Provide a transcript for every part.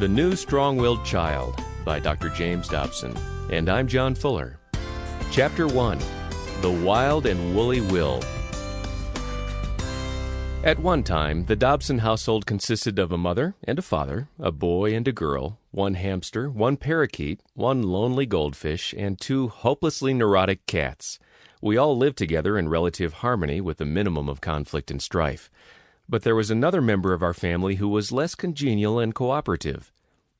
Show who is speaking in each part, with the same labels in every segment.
Speaker 1: The New Strong-Willed Child by Dr. James Dobson, and I'm John Fuller. Chapter 1, The Wild and Woolly Will. At one time, the Dobson household consisted of a mother and a father, a boy and a girl, one hamster, one parakeet, one lonely goldfish, and two hopelessly neurotic cats. We all lived together in relative harmony with a minimum of conflict and strife. But there was another member of our family who was less congenial and cooperative.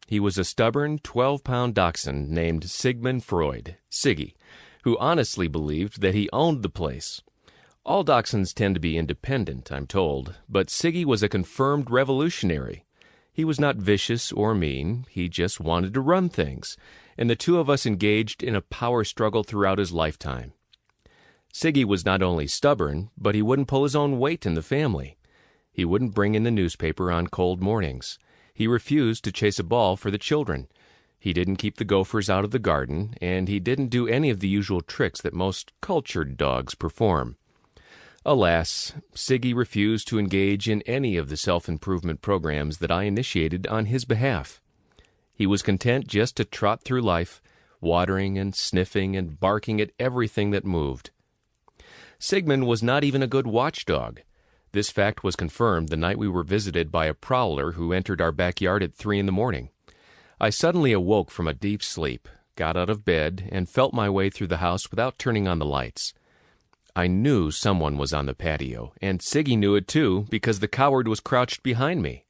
Speaker 1: He was a stubborn 12-pound dachshund named Sigmund Freud, Siggy, who honestly believed that he owned the place. All dachshunds tend to be independent, I'm told, but Siggy was a confirmed revolutionary. He was not vicious or mean, he just wanted to run things, and the two of us engaged in a power struggle throughout his lifetime. Siggy was not only stubborn, but he wouldn't pull his own weight in the family. He wouldn't bring in the newspaper on cold mornings. He refused to chase a ball for the children. He didn't keep the gophers out of the garden, and he didn't do any of the usual tricks that most cultured dogs perform. Alas, Siggy refused to engage in any of the self-improvement programs that I initiated on his behalf. He was content just to trot through life, watering and sniffing and barking at everything that moved. Sigmund was not even a good watchdog. This fact was confirmed the night we were visited by a prowler who entered our backyard at 3 a.m. I suddenly awoke from a deep sleep, got out of bed, and felt my way through the house without turning on the lights. I knew someone was on the patio, and Siggy knew it too because the coward was crouched behind me.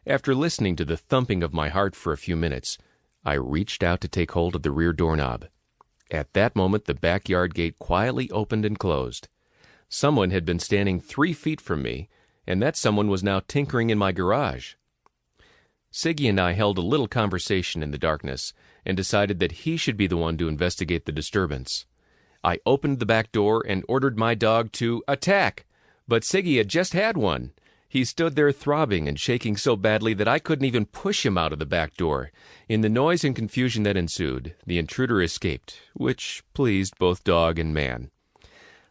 Speaker 1: After listening to the thumping of my heart for a few minutes, I reached out to take hold of the rear doorknob. At that moment, the backyard gate quietly opened and closed. Someone had been standing 3 feet from me, and that someone was now tinkering in my garage. Siggy and I held a little conversation in the darkness and decided that he should be the one to investigate the disturbance. I opened the back door and ordered my dog to attack, but Siggy had just had one. He stood there throbbing and shaking so badly that I couldn't even push him out of the back door. In the noise and confusion that ensued, the intruder escaped, which pleased both dog and man.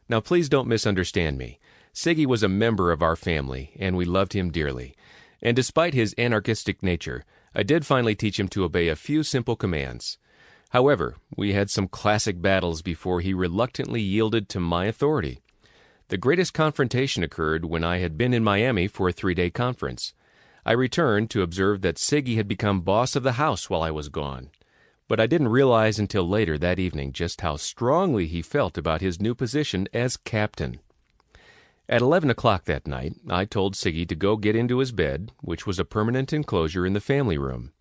Speaker 1: Now, please don't misunderstand me. Siggy was a member of our family, and we loved him dearly. And despite his anarchistic nature, I did finally teach him to obey a few simple commands. However, we had some classic battles before he reluctantly yielded to my authority. The greatest confrontation occurred when I had been in Miami for a 3-day conference. I returned to observe that Siggy had become boss of the house while I was gone. But I didn't realize until later that evening just how strongly he felt about his new position as captain. At 11 o'clock that night, I told Siggy to go get into his bed, which was a permanent enclosure in the family room.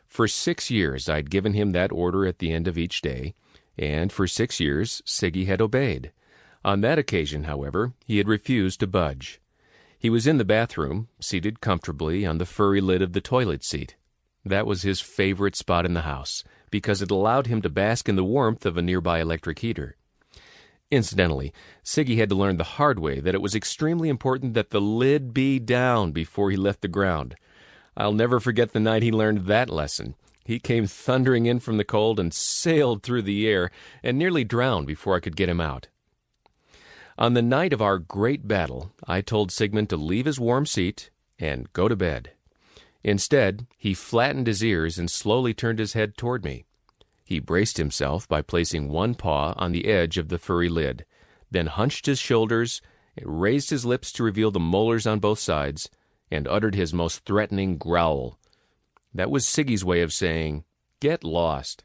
Speaker 1: For 6 years, I'd given him that order at the end of each day, and for 6 years, Siggy had obeyed. On that occasion, however, he had refused to budge. He was in the bathroom, seated comfortably on the furry lid of the toilet seat. That was his favorite spot in the house, because it allowed him to bask in the warmth of a nearby electric heater. Incidentally, Siggy had to learn the hard way that it was extremely important that the lid be down before he left the ground. I'll never forget the night he learned that lesson. He came thundering in from the cold and sailed through the air and nearly drowned before I could get him out. On the night of our great battle, I told Sigmund to leave his warm seat and go to bed. Instead, he flattened his ears and slowly turned his head toward me. He braced himself by placing one paw on the edge of the furry lid, then hunched his shoulders, raised his lips to reveal the molars on both sides, and uttered his most threatening growl. That was Siggy's way of saying, "Get lost."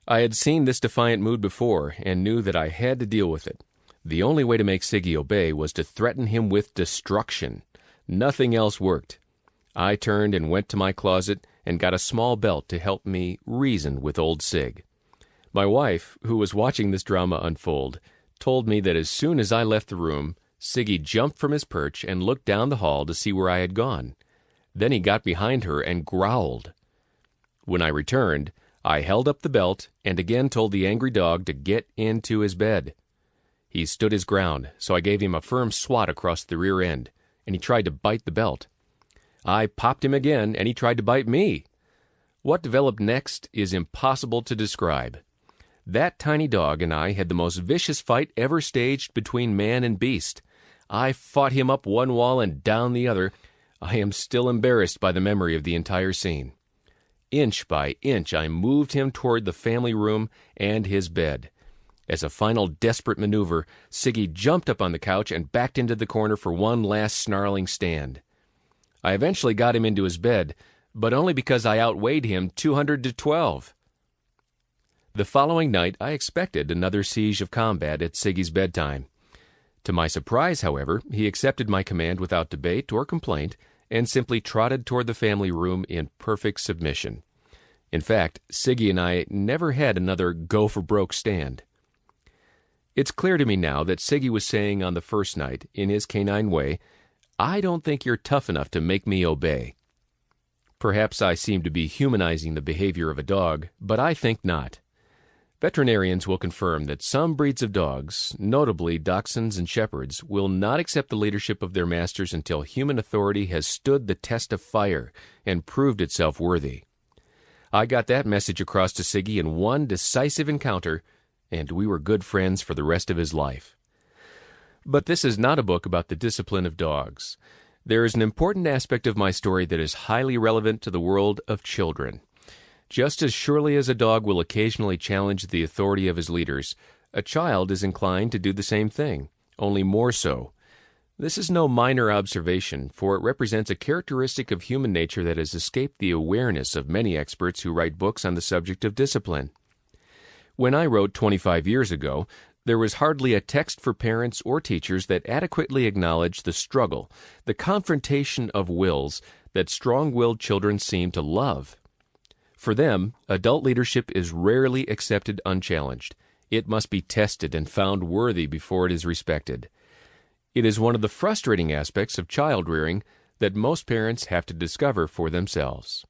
Speaker 1: I had seen this defiant mood before and knew that I had to deal with it. The only way to make Siggy obey was to threaten him with destruction. Nothing else worked. I turned and went to my closet and got a small belt to help me reason with old Sig. My wife, who was watching this drama unfold, told me that as soon as I left the room, Siggy jumped from his perch and looked down the hall to see where I had gone. Then he got behind her and growled. When I returned, I held up the belt and again told the angry dog to get into his bed. He stood his ground, so I gave him a firm swat across the rear end, and he tried to bite the belt. I popped him again, and he tried to bite me. What developed next is impossible to describe. That tiny dog and I had the most vicious fight ever staged between man and beast. I fought him up one wall and down the other. I am still embarrassed by the memory of the entire scene. Inch by inch, I moved him toward the family room and his bed. As a final desperate maneuver, Siggy jumped up on the couch and backed into the corner for one last snarling stand. I eventually got him into his bed, but only because I outweighed him 200-12. The following night, I expected another siege of combat at Siggy's bedtime. To my surprise, however, he accepted my command without debate or complaint and simply trotted toward the family room in perfect submission. In fact, Siggy and I never had another go-for-broke stand. It's clear to me now that Siggy was saying on the first night, in his canine way, "I don't think you're tough enough to make me obey." Perhaps I seem to be humanizing the behavior of a dog, but I think not. Veterinarians will confirm that some breeds of dogs, notably Dachshunds and Shepherds, will not accept the leadership of their masters until human authority has stood the test of fire and proved itself worthy. I got that message across to Siggy in one decisive encounter, and we were good friends for the rest of his life. But this is not a book about the discipline of dogs. There is an important aspect of my story that is highly relevant to the world of children. Just as surely as a dog will occasionally challenge the authority of his leaders, a child is inclined to do the same thing, only more so. This is no minor observation, for it represents a characteristic of human nature that has escaped the awareness of many experts who write books on the subject of discipline. When I wrote 25 years ago, there was hardly a text for parents or teachers that adequately acknowledged the struggle, the confrontation of wills that strong-willed children seem to love. For them, adult leadership is rarely accepted unchallenged. It must be tested and found worthy before it is respected. It is one of the frustrating aspects of child rearing that most parents have to discover for themselves.